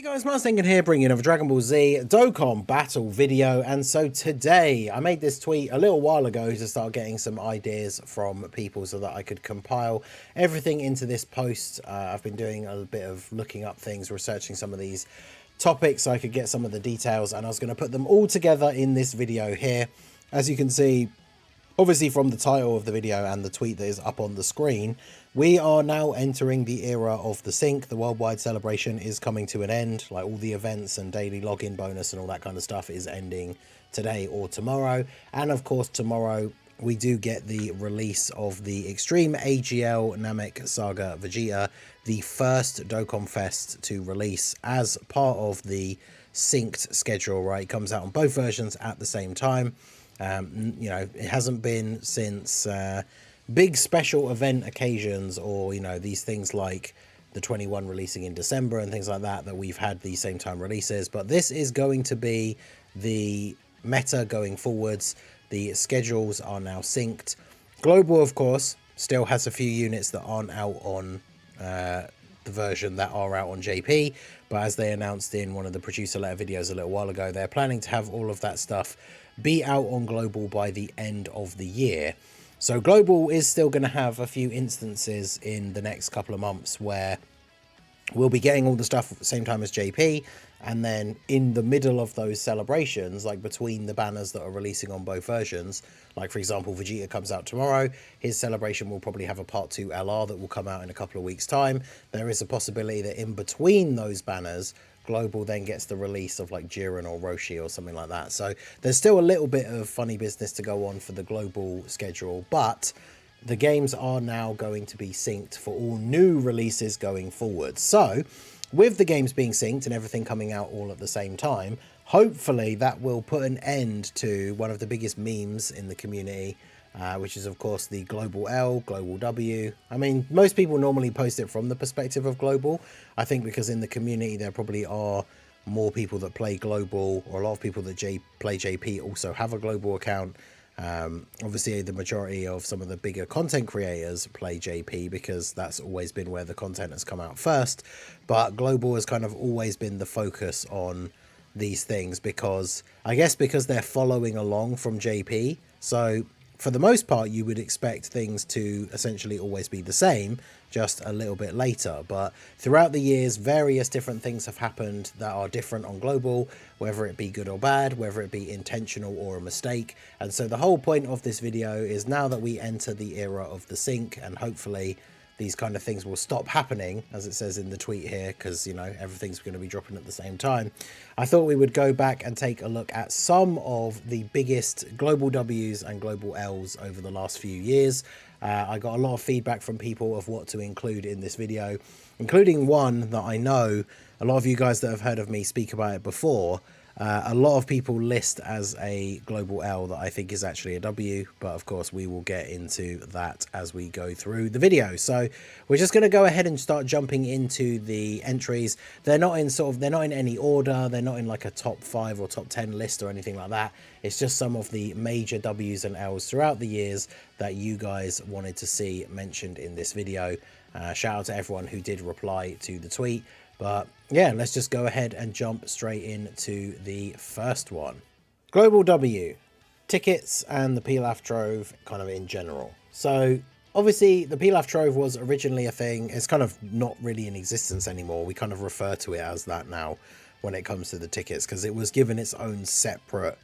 Hey guys, Mars Thinking here, bringing you another Dragon Ball Z Dokkan battle video. And so today, I made this tweet a little while ago to start getting some ideas from people so that I could compile everything into this post. I've been doing a bit of looking up things, researching some of these topics so I could get some of the details, and I was going to put them all together in this video here. As you can see, obviously from the title of the video and the tweet that is up on the screen, we are now entering the era of the sync. The worldwide celebration is coming to an end. Like all the events and daily login bonus and all that kind of stuff is ending today or tomorrow. And of course tomorrow we do get the release of the Extreme AGL Namek Saga Vegeta, the first Dokkan Fest to release as part of the synced schedule, right? It comes out on both versions at the same time. You know, it hasn't been since big special event occasions, or you know, these things like the 21 releasing in December and things like that, that we've had these same time releases. But this is going to be the meta going forwards. The schedules are now synced. Global, of course, still has a few units that aren't out on the version that are out on JP, but as they announced in one of the producer letter videos a little while ago, they're planning to have all of that stuff be out on Global by the end of the year. So Global is still going to have a few instances in the next couple of months where we'll be getting all the stuff at the same time as JP, and then in the middle of those celebrations, like between the banners that are releasing on both versions, like for example Vegeta comes out tomorrow, his celebration will probably have a part 2 LR that will come out in a couple of weeks time. There is a possibility that in between those banners Global then gets the release of like Jiren or Roshi or something like that. So there's still a little bit of funny business to go on for the Global schedule, but the games are now going to be synced for all new releases going forward. So with the games being synced and everything coming out all at the same time, hopefully that will put an end to one of the biggest memes in the community, which is of course the Global L, Global W. I mean, most people normally post it from the perspective of Global. I think because in the community there probably are more people that play Global, or a lot of people that play JP also have a Global account. Obviously the majority of some of the bigger content creators play JP because that's always been where the content has come out first, but Global has kind of always been the focus on these things because I guess because they're following along from JP. So for the most part you would expect things to essentially always be the same, just a little bit later. But throughout the years various different things have happened that are different on Global, whether it be good or bad, whether it be intentional or a mistake. And so the whole point of this video is now that we enter the era of the sync, and hopefully these kind of things will stop happening, as it says in the tweet here, because you know everything's going to be dropping at the same time. I thought we would go back and take a look at some of the biggest Global Ws and Global Ls over the last few years. I got a lot of feedback from people of what to include in this video, including one that I know a lot of you guys that have heard of me speak about it before. A lot of people list as a Global L that I think is actually a W, but of course we will get into that as we go through the video. So we're just going to go ahead and start jumping into the entries. They're not in any order. They're not in like a top 5 or top 10 list or anything like that. It's just some of the major W's and L's throughout the years that you guys wanted to see mentioned in this video. Shout out to everyone who did reply to the tweet. But yeah, let's just go ahead and jump straight into the first one. Global W, tickets and the Pilaf Trove kind of in general. So obviously the Pilaf Trove was originally a thing. It's kind of not really in existence anymore. We kind of refer to it as that now when it comes to the tickets, because it was given its own separate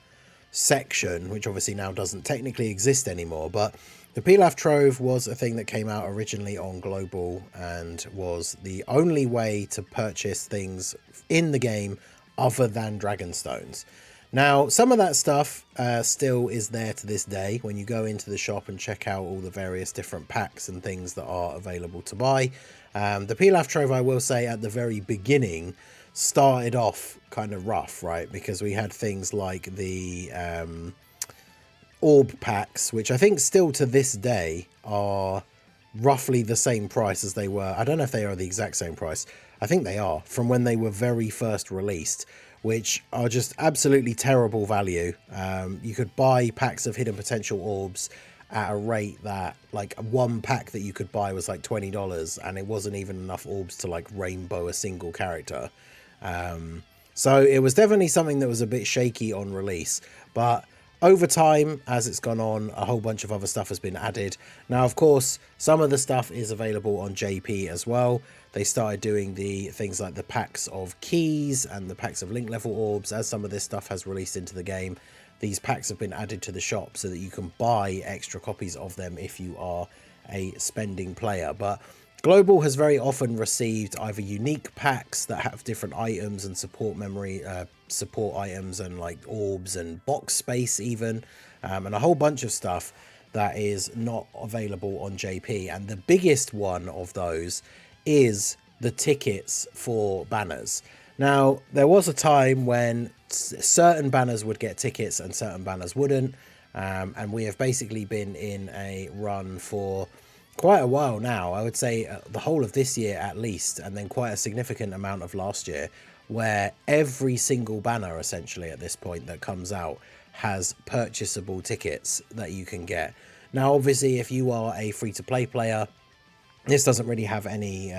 section, which obviously now doesn't technically exist anymore. But the Pilaf Trove was a thing that came out originally on Global and was the only way to purchase things in the game other than Dragonstones. Now, some of that stuff still is there to this day when you go into the shop and check out all the various different packs and things that are available to buy. The Pilaf Trove, I will say, at the very beginning started off kind of rough, right? Because we had things like the orb packs, which I think still to this day are roughly the same price as they were. I don't know if they are the exact same price. I think they are, from when they were very first released, which are just absolutely terrible value. You could buy packs of hidden potential orbs at a rate that, like, one pack that you could buy was like $20, and it wasn't even enough orbs to like rainbow a single character. So it was definitely something that was a bit shaky on release, but over time, as it's gone on, a whole bunch of other stuff has been added. Now, of course, some of the stuff is available on JP as well. They started doing the things like the packs of keys and the packs of link level orbs. As some of this stuff has released into the game, these packs have been added to the shop so that you can buy extra copies of them if you are a spending player. But Global has very often received either unique packs that have different items and support memory, support items and like orbs and box space even, and a whole bunch of stuff that is not available on JP. And the biggest one of those is the tickets for banners. Now, there was a time when certain banners would get tickets and certain banners wouldn't, and we have basically been in a run for quite a while now. I would say the whole of this year at least, and then quite a significant amount of last year, where every single banner essentially at this point that comes out has purchasable tickets that you can get. Now, obviously, if you are a free-to-play player, this doesn't really have any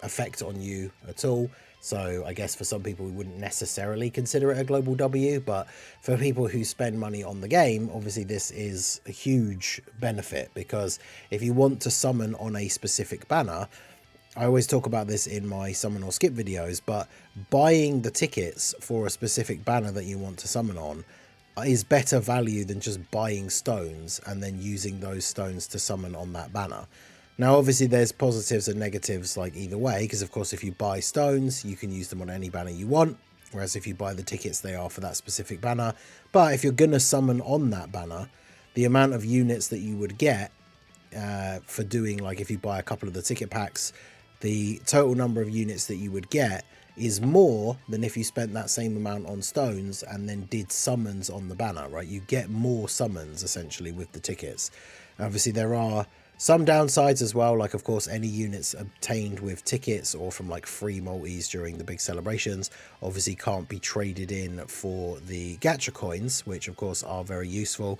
effect on you at all. So I guess for some people we wouldn't necessarily consider it a global W, but for people who spend money on the game, obviously this is a huge benefit, because if you want to summon on a specific banner, I always talk about this in my summon or skip videos, but buying the tickets for a specific banner that you want to summon on is better value than just buying stones and then using those stones to summon on that banner. Now, obviously, there's positives and negatives like either way, because, of course, if you buy stones, you can use them on any banner you want, whereas if you buy the tickets, they are for that specific banner. But if you're going to summon on that banner, the amount of units that you would get for doing, like if you buy a couple of the ticket packs, the total number of units that you would get is more than if you spent that same amount on stones and then did summons on the banner, right? You get more summons, essentially, with the tickets. Obviously, there are some downsides as well, like of course any units obtained with tickets or from like free multis during the big celebrations obviously can't be traded in for the gacha coins, which of course are very useful,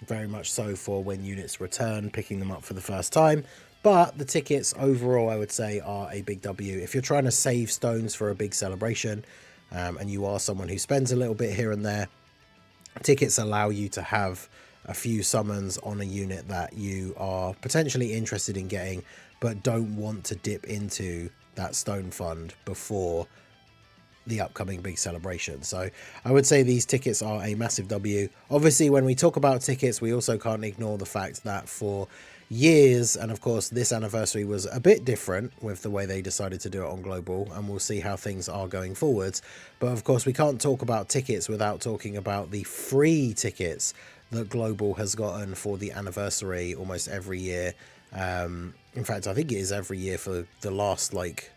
very much so for when units return, picking them up for the first time. But the tickets overall, I would say, are a big W. If you're trying to save stones for a big celebration, and you are someone who spends a little bit here and there, tickets allow you to have a few summons on a unit that you are potentially interested in getting, but don't want to dip into that stone fund before the upcoming big celebration. So I would say these tickets are a massive W. Obviously, when we talk about tickets, we also can't ignore the fact that for years, and of course this anniversary was a bit different with the way they decided to do it on global, and we'll see how things are going forwards, but of course we can't talk about tickets without talking about the free tickets that global has gotten for the anniversary almost every year. In fact, I think it is every year for the last, like,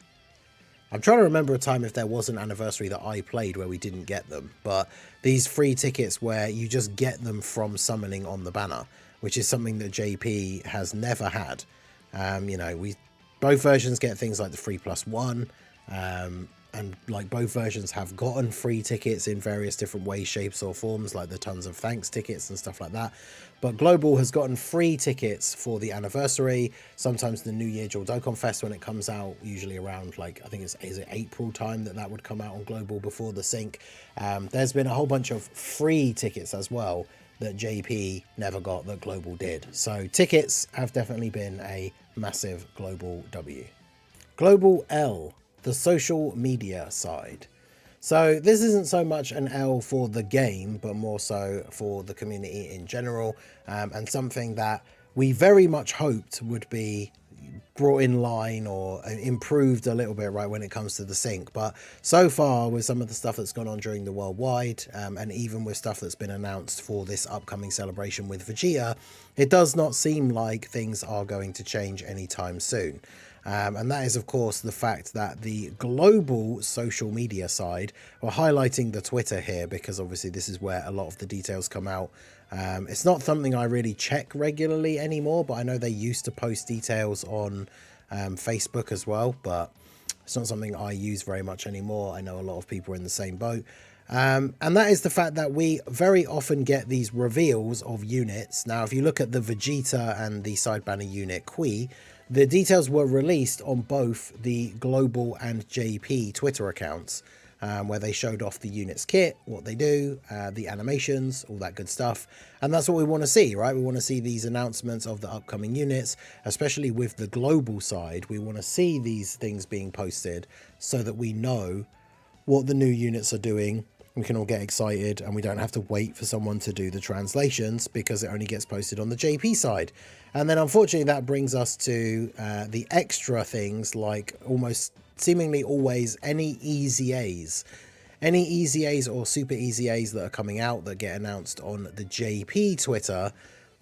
I'm trying to remember a time if there was an anniversary that I played where we didn't get them, but these free tickets where you just get them from summoning on the banner, which is something that JP has never had. You know, both versions get things like the free +1, and like both versions have gotten free tickets in various different ways, shapes or forms, like the tons of thanks tickets and stuff like that. But global has gotten free tickets for the anniversary, sometimes the New Year dual Dokkan Fest when it comes out, usually around, like, I think is it April time that would come out on global before the sync. There's been a whole bunch of free tickets as well that JP never got that global did. So tickets have definitely been a massive global W. Global L, the social media side. So this isn't so much an L for the game, but more so for the community in general, and something that we very much hoped would be brought in line or improved a little bit, right, when it comes to the sync. But so far, with some of the stuff that's gone on during the worldwide, and even with stuff that's been announced for this upcoming celebration with Vegeta, it does not seem like things are going to change anytime soon. And that is, of course, the fact that the global social media side, we're highlighting the Twitter here because obviously this is where a lot of the details come out. It's not something I really check regularly anymore, but I know they used to post details on Facebook as well, but it's not something I use very much anymore. I know a lot of people are in the same boat. And that is the fact that we very often get these reveals of units. Now, if you look at the Vegeta and the side banner unit Kui, the details were released on both the global and JP Twitter accounts. where they showed off the unit's kit, what they do, the animations, all that good stuff. And that's what we want to see, right? We want to see these announcements of the upcoming units, especially with the global side. We want to see these things being posted so that we know what the new units are doing. We can all get excited and we don't have to wait for someone to do the translations because it only gets posted on the JP side. And then unfortunately that brings us to the extra things, like almost seemingly always any easy A's. Any easy A's or super easy A's that are coming out that get announced on the JP Twitter,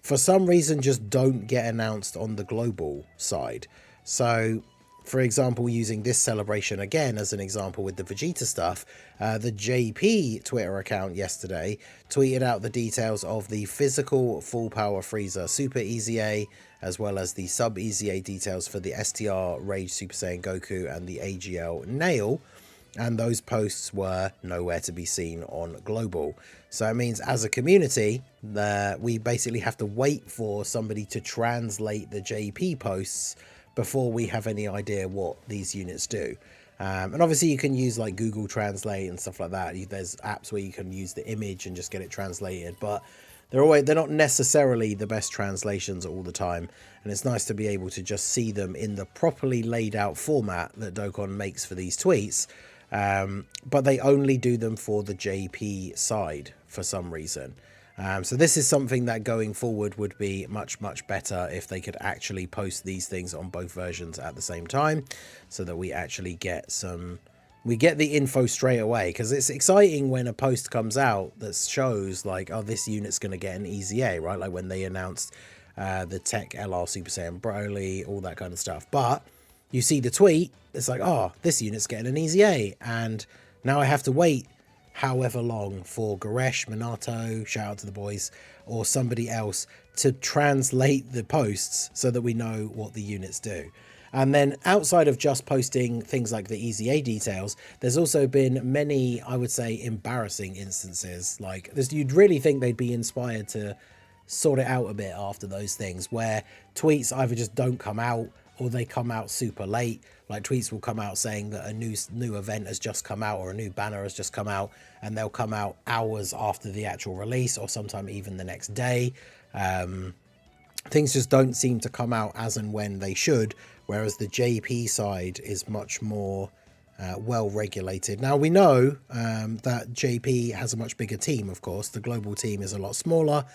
for some reason just don't get announced on the global side. So for example, using this celebration again as an example with the Vegeta stuff, the JP Twitter account yesterday tweeted out the details of the physical full power Frieza Super Easy A, as well as the sub Easy A details for the STR Rage Super Saiyan Goku and the AGL Nail. And those posts were nowhere to be seen on global. So it means as a community that we basically have to wait for somebody to translate the JP posts before we have any idea what these units do. And obviously you can use like Google Translate and stuff like that. There's apps where you can use the image and just get it translated, but they're not necessarily the best translations all the time. And it's nice to be able to just see them in the properly laid out format that Dokkan makes for these tweets. But they only do them for the JP side for some reason. So this is something that going forward would be much, much better if they could actually post these things on both versions at the same time, so that we actually get the info straight away. Because it's exciting when a post comes out that shows like, oh, this unit's going to get an easy A, right? Like when they announced the Tech LR Super Saiyan Broly, all that kind of stuff. But you see the tweet, it's like, oh, this unit's getting an easy A. And now I have to wait however long for Goresh, Minato, shout out to the boys, or somebody else to translate the posts so that we know what the units do. And then outside of just posting things like the Easy A details, there's also been many, I would say, embarrassing instances. Like this, you'd really think they'd be inspired to sort it out a bit after those things, where tweets either just don't come out or they come out super late. Like tweets will come out saying that a new event has just come out or a new banner has just come out, and they'll come out hours after the actual release or sometime even the next day. Things just don't seem to come out as and when they should, whereas the JP side is much more well regulated. Now we know that JP has a much bigger team, of course. The global team is a lot smaller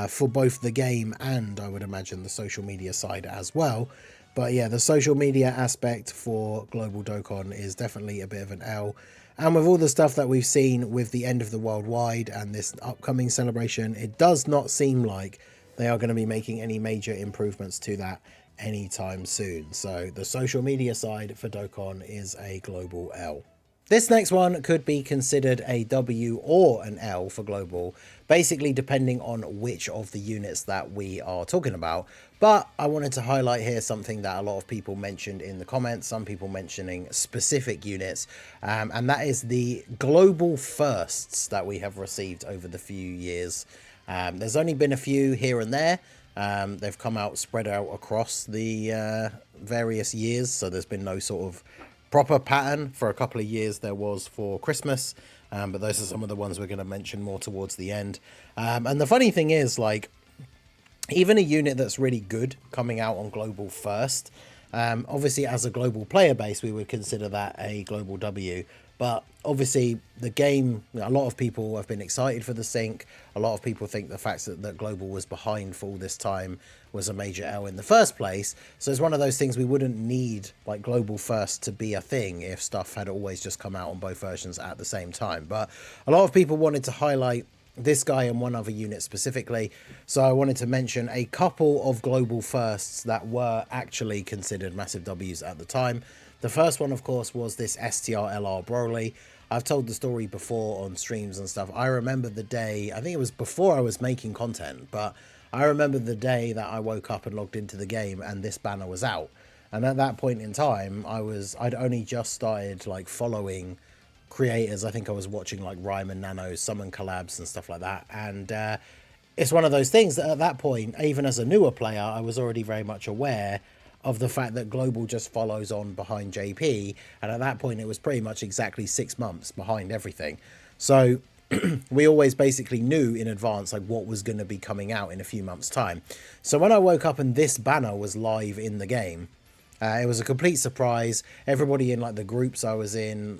for both the game and I would imagine the social media side as well. But yeah, the social media aspect for Global Dokkan is definitely a bit of an L. And with all the stuff that we've seen with the end of the worldwide and this upcoming celebration, it does not seem like they are going to be making any major improvements to that anytime soon. So the social media side for Dokkan is a global L. This next one could be considered a W or an L for global, basically depending on which of the units that we are talking about. But I wanted to highlight here something that a lot of people mentioned in the comments, some people mentioning specific units, and that is the global firsts that we have received over the few years. There's only been a few here and there. They've come out spread out across the various years, so there's been no sort of proper pattern. For a couple of years there was for Christmas, but those are some of the ones we're going to mention more towards the end. And the funny thing is, like, even a unit that's really good coming out on global first, obviously as a global player base we would consider that a global W. But obviously the game, a lot of people have been excited for the sync. A lot of people think the fact that global was behind for all this time was a major L in the first place. So it's one of those things we wouldn't need like global first to be a thing if stuff had always just come out on both versions at the same time. But a lot of people wanted to highlight this guy and one other unit specifically. So I wanted to mention a couple of global firsts that were actually considered massive W's at the time. The first one, of course, was this STR LR Broly. I've told the story before on streams and stuff. I remember the day, I think it was before I was making content, but I remember the day that I woke up and logged into the game and this banner was out. And at that point in time, I'd only just started like following creators. I think I was watching like Rhyme and Nano's summon collabs and stuff like that. And it's one of those things that at that point, even as a newer player, I was already very much aware of the fact that Global just follows on behind JP, and at that point it was pretty much exactly 6 months behind everything. So we always basically knew in advance like what was going to be coming out in a few months' time. So when I woke up and this banner was live in the game, it was a complete surprise. Everybody in like the groups I was in,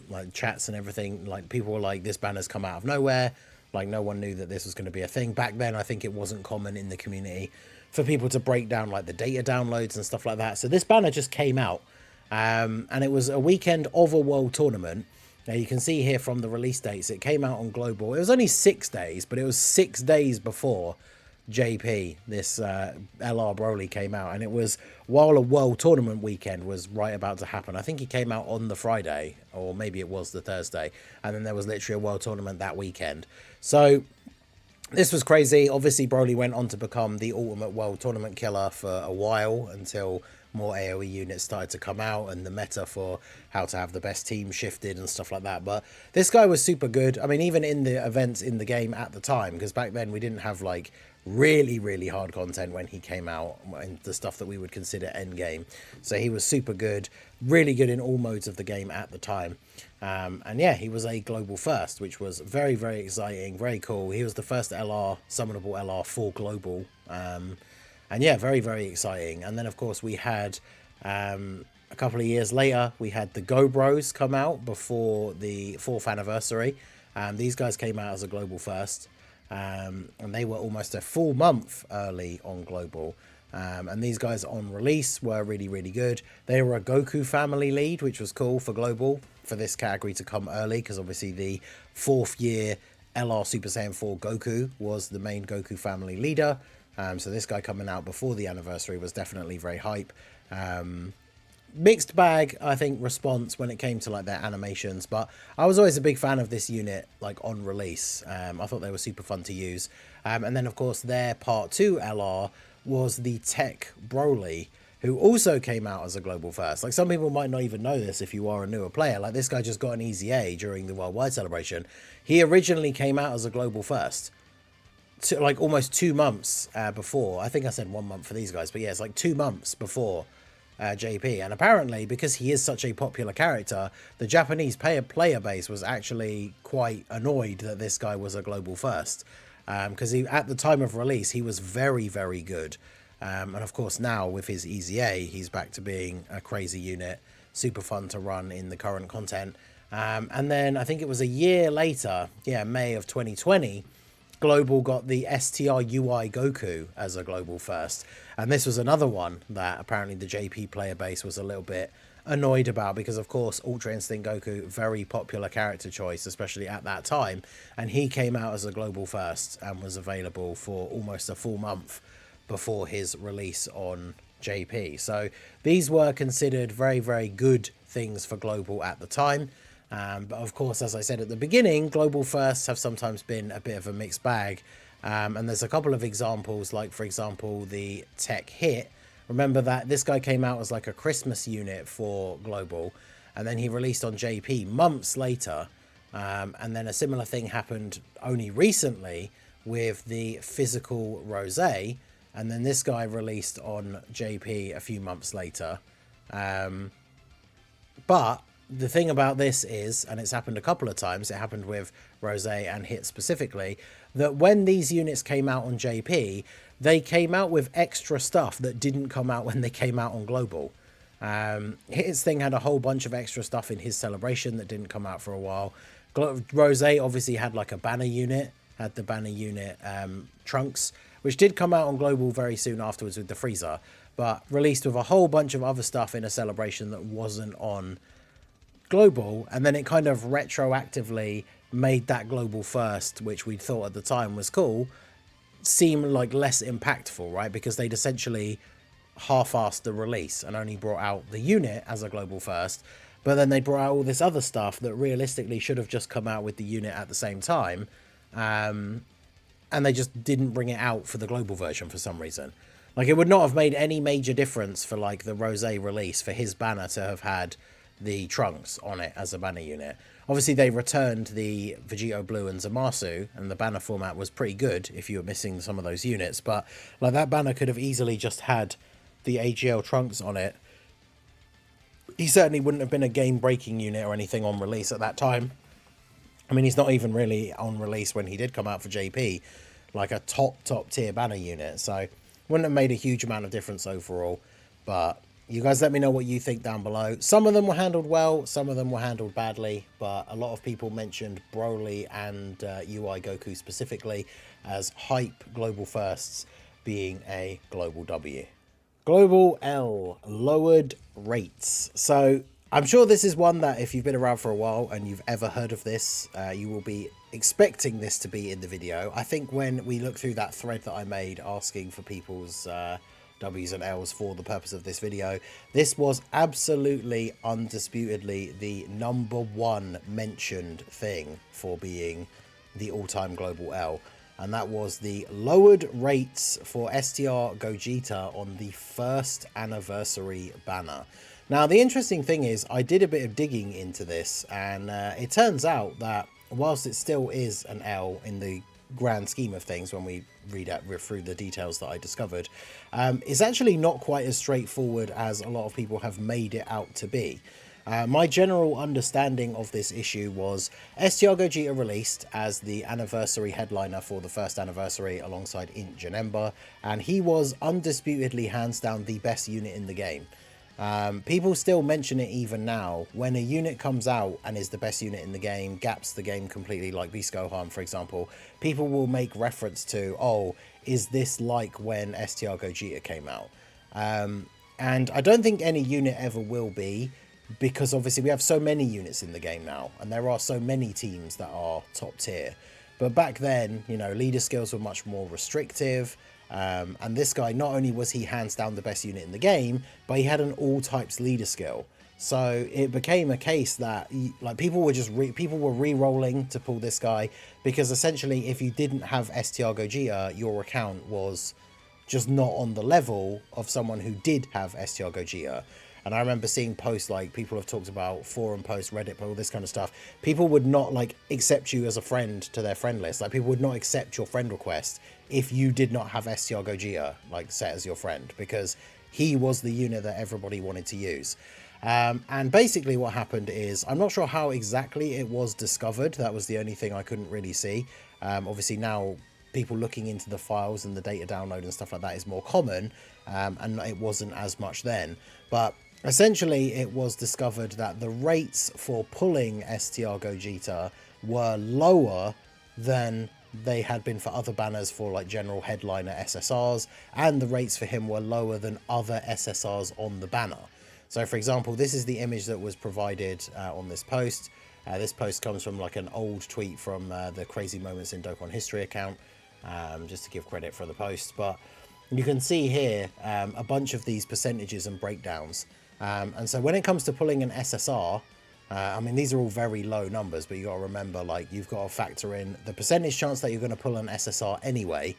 like chats and everything, like people were like, this banner's come out of nowhere. Like no one knew that this was going to be a thing. Back then, I think it wasn't common in the community for people to break down like the data downloads and stuff like that. So this banner just came out, and it was a weekend of a world tournament. Now you can see here from the release dates, it came out on Global. It was only 6 days, but it was 6 days before JP, this LR Broly came out, and it was while a world tournament weekend was right about to happen. I think he came out on the Friday, or maybe it was the Thursday, and then there was literally a world tournament that weekend. So this was crazy. Obviously, Broly went on to become the ultimate world tournament killer for a while until more AoE units started to come out and the meta for how to have the best team shifted and stuff like that. But this guy was super good. I mean, even in the events in the game at the time, because back then we didn't have like really hard content when he came out, and the stuff that we would consider end game. So he was super good, really good in all modes of the game at the time. And yeah, he was a global first, which was very exciting, very cool. He was the first LR, summonable LR for global. And yeah, very exciting. And then of course we had a couple of years later, we had the Go Bros come out before the 4th anniversary. These guys came out as a global first. And they were almost a full month early on global. And these guys on release were really good. They were a Goku family lead, which was cool for global, for this category to come early, because obviously the 4th year LR Super Saiyan 4 Goku was the main Goku family leader. So this guy coming out before the anniversary was definitely very hype. Mixed bag, I think, response when it came to like their animations, but I was always a big fan of this unit like on release. I thought they were super fun to use. And then of course their part 2 LR was the Tech Broly, who also came out as a global first. Like some people might not even know this if you are a newer player. Like this guy just got an easy A during the worldwide celebration. He originally came out as a global first, like almost 2 months before. I think I said 1 month for these guys, but yeah, it's like 2 months before JP. And apparently, because he is such a popular character, the Japanese player base was actually quite annoyed that this guy was a global first, because at the time of release he was very good. And of course now with his easy A, he's back to being a crazy unit, super fun to run in the current content. And then I think it was a year later, yeah, May of 2020, Global got the STR UI Goku as a global first. And this was another one that apparently the JP player base was a little bit annoyed about, because of course Ultra Instinct Goku, very popular character choice, especially at that time. And he came out as a global first and was available for almost a full month before his release on JP. So these were considered very good things for global at the time. But of course, as I said at the beginning, global firsts have sometimes been a bit of a mixed bag. And there's a couple of examples, like for example, the Tech Hit. Remember that this guy came out as like a Christmas unit for global, and then he released on JP months later. And then a similar thing happened only recently with the physical Rosé. And then this guy released on JP a few months later. But the thing about this is, and it's happened a couple of times, it happened with Rosé and Hit specifically, that when these units came out on JP, they came out with extra stuff that didn't come out when they came out on Global. Hit's thing had a whole bunch of extra stuff in his celebration that didn't come out for a while. Rosé obviously had like a banner unit, had the banner unit Trunks, which did come out on Global very soon afterwards with the Frieza, but released with a whole bunch of other stuff in a celebration that wasn't on Global. And then it kind of retroactively made that global first, which we thought at the time was cool, seem like less impactful, right? Because they'd essentially half-assed the release and only brought out the unit as a global first, but then they brought out all this other stuff that realistically should have just come out with the unit at the same time, and they just didn't bring it out for the global version for some reason. Like, it would not have made any major difference for like the Rosé release for his banner to have had the Trunks on it as a banner unit. Obviously they returned the Vegito Blue and Zamasu, and the banner format was pretty good if you were missing some of those units, but like that banner could have easily just had the AGL trunks on it, he certainly wouldn't have been a game-breaking unit or anything on release at that time. I mean, he's not even really on release when he did come out for JP, like a top tier banner unit. So wouldn't have made a huge amount of difference overall. But you guys let me know what you think down below. Some of them were handled well, some of them were handled badly, but a lot of people mentioned Broly and UI Goku specifically as hype global firsts, being a global W. Global L, lowered rates. So I'm sure this is one that if you've been around for a while and you've ever heard of this, you will be expecting this to be in the video. I think when we look through that thread that I made asking for people's W's and L's for the purpose of this video, this was absolutely undisputedly the #1 mentioned thing for being the all-time global L. And that was the lowered rates for STR Gogeta on the 1st anniversary banner. Now, the interesting thing is I did a bit of digging into this, and it turns out that whilst it still is an L in the grand scheme of things when we read through the details that I discovered, it's actually not quite as straightforward as a lot of people have made it out to be. My general understanding of this issue was STR Gogeta released as the anniversary headliner for the 1st anniversary alongside Int Janemba, and he was undisputedly hands down the best unit in the game. People still mention it even now. When a unit comes out and is the best unit in the game, gaps the game completely, like Beast Gohan for example, people will make reference to, oh, is this like when STR Gogeta came out? And I don't think any unit ever will be, because obviously we have so many units in the game now and there are so many teams that are top tier. But back then, you know, leader skills were much more restrictive. And this guy, not only was he hands down the best unit in the game, but he had an all types leader skill. So it became a case that like people were just people were re-rolling to pull this guy, because essentially if you didn't have STR Gogeta, your account was just not on the level of someone who did have STR Gogeta. And I remember seeing posts like people have talked about forum posts, Reddit, all this kind of stuff. People would not like accept you as a friend to their friend list. Like people would not accept your friend request if you did not have STR Gogeta like set as your friend, because he was the unit that everybody wanted to use. And basically what happened is, I'm not sure how exactly it was discovered. That was the only thing I couldn't really see. Obviously now people looking into the files and the data download and stuff like that is more common, and it wasn't as much then. But essentially it was discovered that the rates for pulling STR Gogeta were lower than they had been for other banners for like general headliner SSRs, and the rates for him were lower than other SSRs on the banner. So for example, this is the image that was provided on this post. This post comes from like an old tweet from the Crazy Moments in Dokkan History account, just to give credit for the post. But you can see here a bunch of these percentages and breakdowns. And so when it comes to pulling an SSR, I mean, these are all very low numbers, but you got to remember, like, you've got to factor in the percentage chance that you're going to pull an SSR anyway,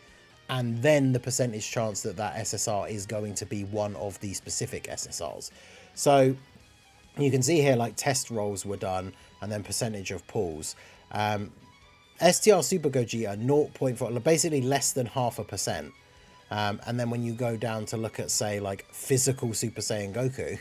and then the percentage chance that that SSR is going to be one of the specific SSRs. So you can see here, like, test rolls were done, and then percentage of pulls. STR Super Gogeta 0.4, basically less than 0.5%. And then when you go down to look at, say, like, physical Super Saiyan Goku,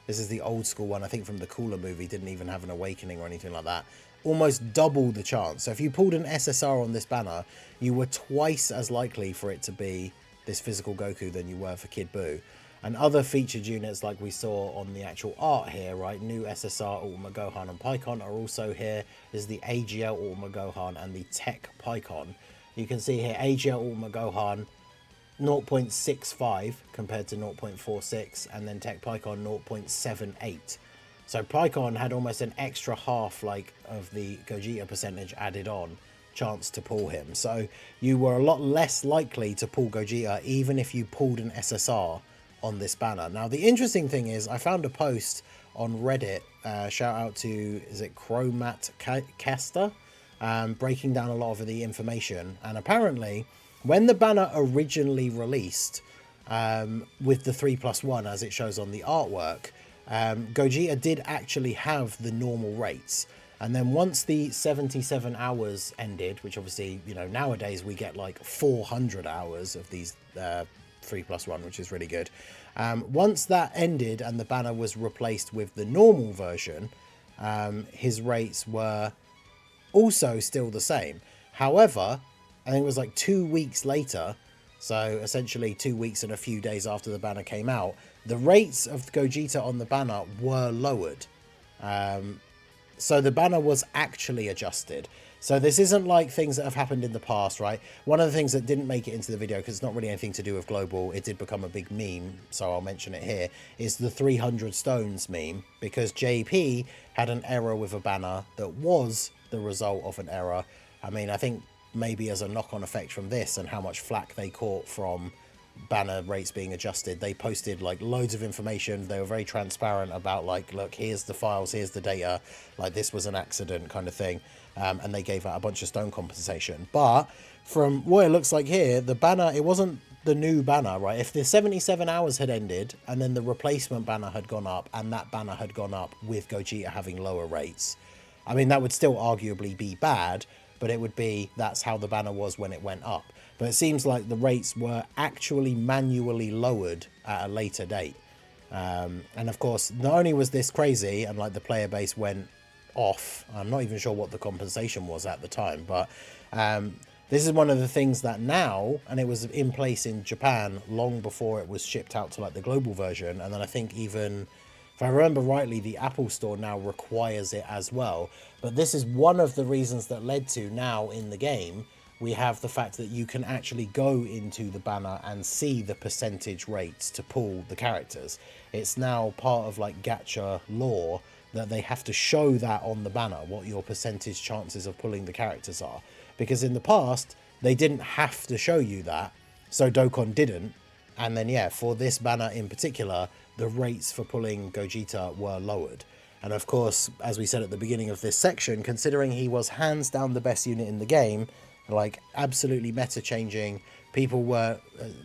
this is the old school one, I think from the Cooler movie, didn't even have an awakening or anything like that. Almost double the chance. So if you pulled an SSR on this banner, you were twice as likely for it to be this physical Goku than you were for Kid Buu. And other featured units like we saw on the actual art here, right? New SSR, Ultima Gohan and Pikkon are also here. There's the AGL Ultima Gohan and the Tech Pikkon. You can see here AGL Ultima Gohan 0.65 compared to 0.46, and then Tech Pikkon 0.78. So Pikkon had almost an extra half like of the Gogeta percentage added on chance to pull him. So you were a lot less likely to pull Gogeta even if you pulled an SSR on this banner. Now the interesting thing is I found a post on Reddit, shout out to, is it Chromat Caster, breaking down a lot of the information, and apparently when the banner originally released, with the 3+1 as it shows on the artwork, Gogeta did actually have the normal rates. And then once the 77 hours ended, which obviously, you know, nowadays we get like 400 hours of these 3+1, which is really good. Once that ended and the banner was replaced with the normal version, his rates were also still the same. However, I think it was like 2 weeks later, so essentially 2 weeks and a few days after the banner came out, the rates of Gogeta on the banner were lowered. So the banner was actually adjusted. So this isn't like things that have happened in the past, right? One of the things that didn't make it into the video, because it's not really anything to do with global, it did become a big meme, so I'll mention it here, is the 300 stones meme, because JP had an error with a banner that was the result of an error. I mean, I think maybe as a knock-on effect from this and how much flack they caught from banner rates being adjusted, they posted like loads of information. They were very transparent about like, look, here's the files, here's the data, like this was an accident kind of thing, and they gave out a bunch of stone compensation. But from what it looks like here, the banner, it wasn't the new banner, right? If the 77 hours had ended and then the replacement banner had gone up and that banner had gone up with Gogeta having lower rates, I mean, that would still arguably be bad, but it would be, that's how the banner was when it went up. But it seems like the rates were actually manually lowered at a later date. And of course, not only was this crazy and like the player base went off, I'm not even sure what the compensation was at the time, but this is one of the things that now, and it was in place in Japan long before it was shipped out to like the global version. And then I think even, if I remember rightly, the Apple Store now requires it as well. But this is one of the reasons that led to now in the game, we have the fact that you can actually go into the banner and see the percentage rates to pull the characters. It's now part of like gacha lore that they have to show that on the banner, what your percentage chances of pulling the characters are. Because in the past, they didn't have to show you that, so Dokkan didn't. And then, yeah, for this banner in particular, the rates for pulling Gogeta were lowered. And of course, as we said at the beginning of this section, considering he was hands down the best unit in the game, like absolutely meta changing, people were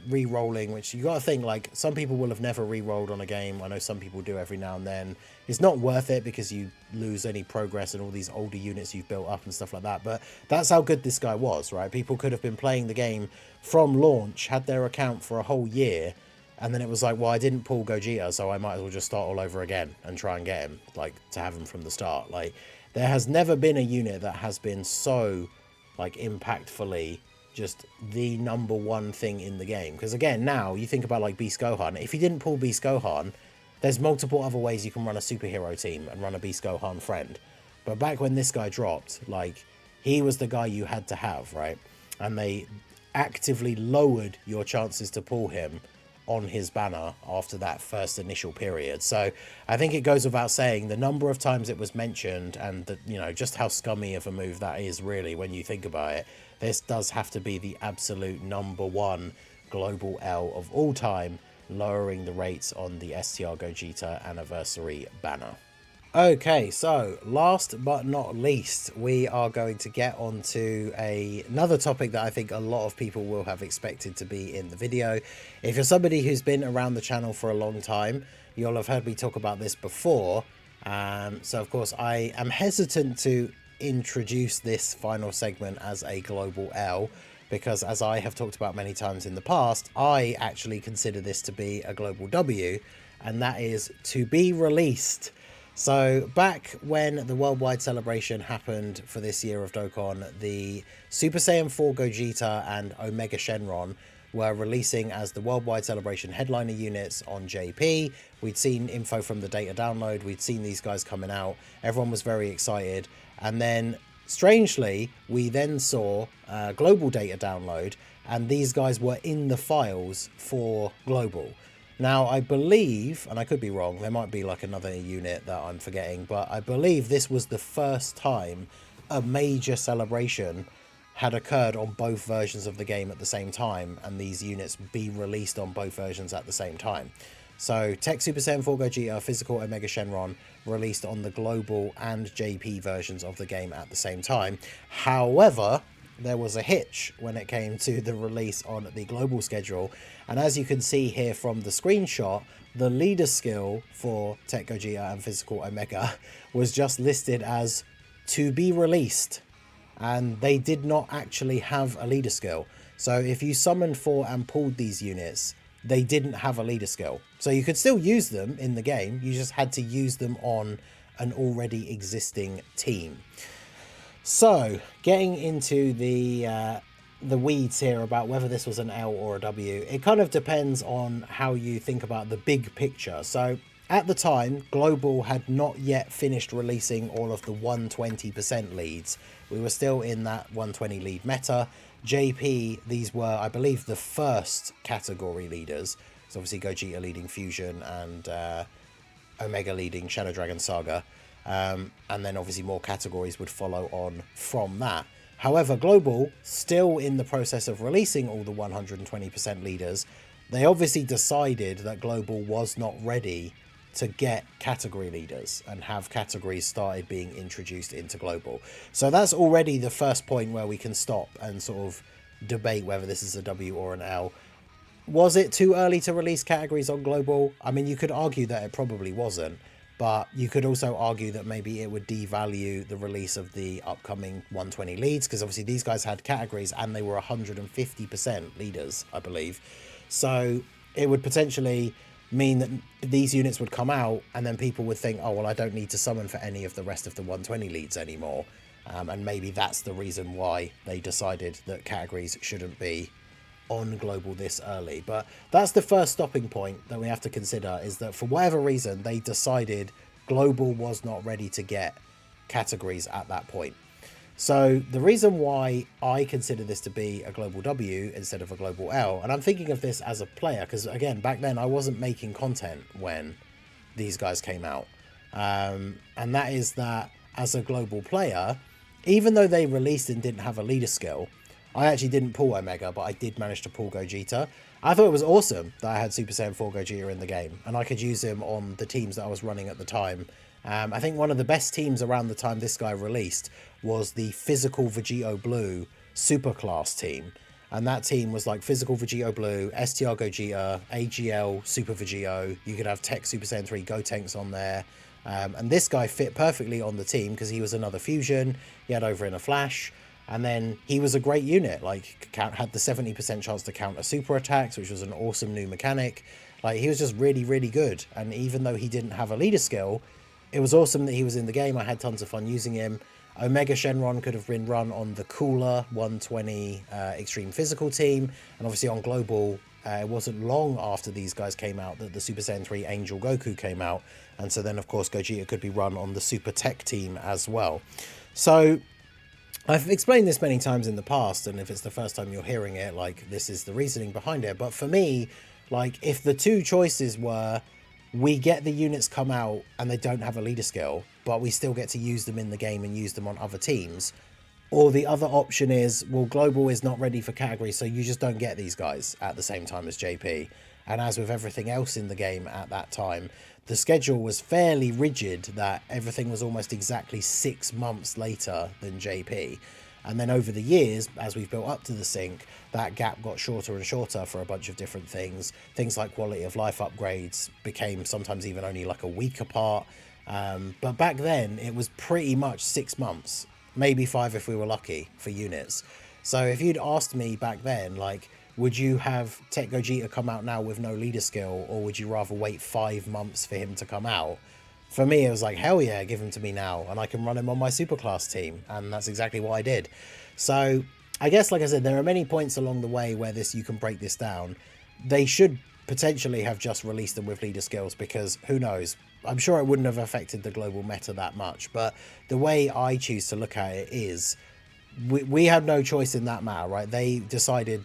re-rolling, which you gotta think, like, some people will have never re-rolled on a game. I know some people do every now and then. It's not worth it because you lose any progress and all these older units you've built up and stuff like that. But that's how good this guy was, right? People could have been playing the game from launch, had their account for a whole year, and then it was like, well, I didn't pull Gogeta, so I might as well just start all over again and try and get him, like, to have him from the start. Like, there has never been a unit that has been so, like, impactfully just the #1 thing in the game. Because again, now you think about like Beast Gohan, if you didn't pull Beast Gohan, there's multiple other ways you can run a superhero team and run a Beast Gohan friend. But back when this guy dropped, like, he was the guy you had to have, right? And they actively lowered your chances to pull him on his banner after that first initial period. So I think it goes without saying the number of times it was mentioned, and that, you know, just how scummy of a move that is really when you think about it. This does have to be the absolute #1 global L of all time, lowering the rates on the STR Gogeta anniversary banner. Okay, so last but not least, we are going to get on to another topic that I think a lot of people will have expected to be in the video. If you're somebody who's been around the channel for a long time, you'll have heard me talk about this before. So of course I am hesitant to introduce this final segment as a global L, because as I have talked about many times in the past, I actually consider this to be a global W, and that is to be released. So back when the worldwide celebration happened for this year of Dokkan, the Super Saiyan 4 Gogeta and Omega Shenron were releasing as the worldwide celebration headliner units on JP. We'd seen info from the data download, we'd seen these guys coming out, everyone was very excited. And then strangely, we then saw global data download, and these guys were in the files for global. Now, I believe, and I could be wrong, there might be like another unit that I'm forgetting, but I believe this was the first time a major celebration had occurred on both versions of the game at the same time, and these units be released on both versions at the same time. So Tech Super Saiyan 4 Gogeta, Physical Omega Shenron released on the global and JP versions of the game at the same time. However, there was a hitch when it came to the release on the global schedule. And as you can see here from the screenshot, the leader skill for Tech Gogeta and Physical Omega was just listed as to be released. And they did not actually have a leader skill. So if you summoned for and pulled these units, they didn't have a leader skill. So you could still use them in the game, you just had to use them on an already existing team. So getting into the weeds here about whether this was an L or a W, it kind of depends on how you think about the big picture. So at the time, Global had not yet finished releasing all of the 120% leads. We were still in that 120 lead meta. JP, these were, I believe, the first category leaders. So obviously Gogeta leading Fusion and Omega leading Shadow Dragon Saga. And then obviously more categories would follow on from that. However, Global, still in the process of releasing all the 120% leaders, they obviously decided that Global was not ready to get category leaders and have categories started being introduced into Global. So that's already the first point where we can stop and sort of debate whether this is a W or an L. Was it too early to release categories on Global? I mean, you could argue that it probably wasn't, but you could also argue that maybe it would devalue the release of the upcoming 120 leads, because obviously these guys had categories and they were 150% leaders, I believe. So it would potentially mean that these units would come out and then people would think, oh, well, I don't need to summon for any of the rest of the 120 leads anymore. And maybe that's the reason why they decided that categories shouldn't be on Global this early. But that's the first stopping point that we have to consider, is that for whatever reason they decided Global was not ready to get categories at that point. So the reason why I consider this to be a Global W instead of a Global L, and I'm thinking of this as a player, because again, back then I wasn't making content when these guys came out, and that is that as a Global player, even though they released and didn't have a leader skill, I actually didn't pull Omega, but I did manage to pull Gogeta. I thought it was awesome that I had Super Saiyan 4 Gogeta in the game, and I could use him on the teams that I was running at the time. I think one of the best teams around the time this guy released was the Physical Vegito Blue Superclass team. And that team was like Physical Vegito Blue, STR Gogeta, AGL Super Vegito. You could have Tech Super Saiyan 3 Gotenks on there. And this guy fit perfectly on the team because he was another fusion. He had over in a flash. And then he was a great unit, like had the 70% chance to counter super attacks, which was an awesome new mechanic. Like, he was just really, really good. And even though he didn't have a leader skill, it was awesome that he was in the game. I had tons of fun using him. Omega Shenron could have been run on the cooler 120 Extreme Physical team. And obviously on Global, it wasn't long after these guys came out that the Super Saiyan 3 Angel Goku came out. And so then, of course, Gogeta could be run on the Super Tech team as well. So I've explained this many times in the past, and if it's the first time you're hearing it, like, this is the reasoning behind it. But for me, like, if the two choices were, we get the units come out and they don't have a leader skill, but we still get to use them in the game and use them on other teams, or the other option is, well, Global is not ready for category, so you just don't get these guys at the same time as JP. And as with everything else in the game at that time, the schedule was fairly rigid, that everything was almost exactly 6 months later than JP. And then over the years, as we've built up to the sync, that gap got shorter and shorter for a bunch of different things. Things like quality of life upgrades became sometimes even only like a week apart. But back then, it was pretty much 6 months, maybe 5 if we were lucky, for units. So if you'd asked me back then, like, would you have Tech Gogeta come out now with no leader skill, or would you rather wait 5 months for him to come out? For me, it was like, hell yeah, give him to me now, and I can run him on my Superclass team, and that's exactly what I did. So I guess, like I said, there are many points along the way where you can break this down. They should potentially have just released them with leader skills, because who knows? I'm sure it wouldn't have affected the global meta that much, but the way I choose to look at it is, we had no choice in that matter, right? They decided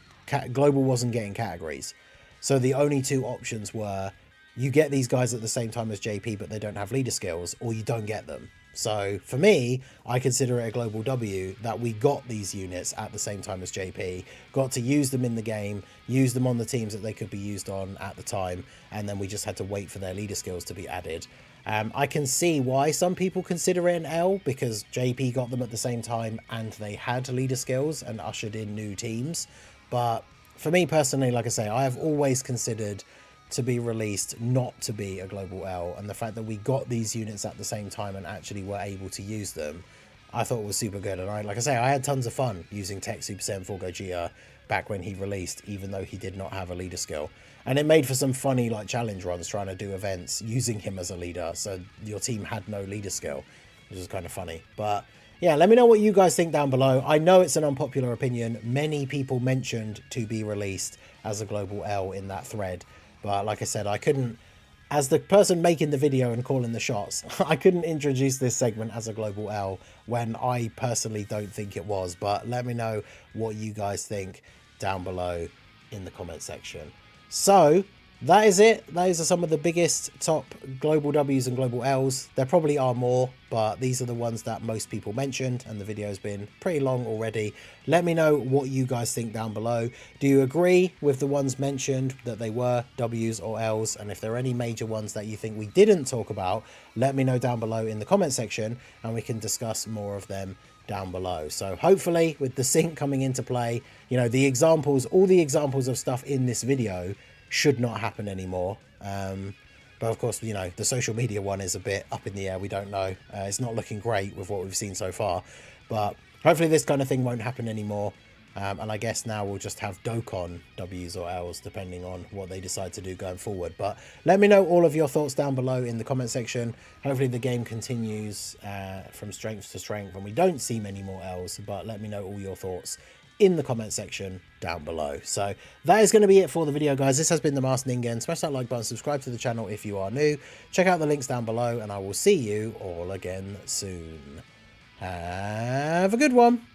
global wasn't getting categories. So the only two options were, you get these guys at the same time as JP, but they don't have leader skills, or you don't get them. So for me, I consider it a global W that we got these units at the same time as JP, got to use them in the game, use them on the teams that they could be used on at the time, and then we just had to wait for their leader skills to be added. I can see why some people consider it an L, because JP got them at the same time and they had leader skills and ushered in new teams. But for me personally, like I say, I have always considered to be released not to be a global L, and the fact that we got these units at the same time and actually were able to use them I thought was super good. And like I say, I had tons of fun using Tech Super Saiyan 4 Gogeta back when he released, even though he did not have a leader skill. And it made for some funny like challenge runs trying to do events using him as a leader. So your team had no leader skill, which was kind of funny. But yeah, let me know what you guys think down below. I know it's an unpopular opinion. Many people mentioned to be released as a global L in that thread. But like I said, I couldn't, as the person making the video and calling the shots, I couldn't introduce this segment as a global L when I personally don't think it was. But let me know what you guys think down below in the comment section. So that is it. Those are some of the biggest top global W's and global L's. There probably are more, but these are the ones that most people mentioned, and the video's been pretty long already. Let me know what you guys think down below. Do you agree with the ones mentioned, that they were W's or L's? And if there are any major ones that you think we didn't talk about, let me know down below in the comment section, and we can discuss more of them down below. So hopefully with the sync coming into play, you know, the examples, all the examples of stuff in this video should not happen anymore. But of course, you know, the social media one is a bit up in the air. We don't know. It's not looking great with what we've seen so far, but hopefully this kind of thing won't happen anymore. And I guess now we'll just have Dokkan W's or L's depending on what they decide to do going forward. But let me know all of your thoughts down below in the comment section. Hopefully the game continues from strength to strength and we don't see many more L's, but let me know all your thoughts in the comment section down below. So that is going to be it for the video, guys. This has been the Masked Ningen. Smash that like button, subscribe to the channel if you are new. Check out the links down below and I will see you all again soon. Have a good one.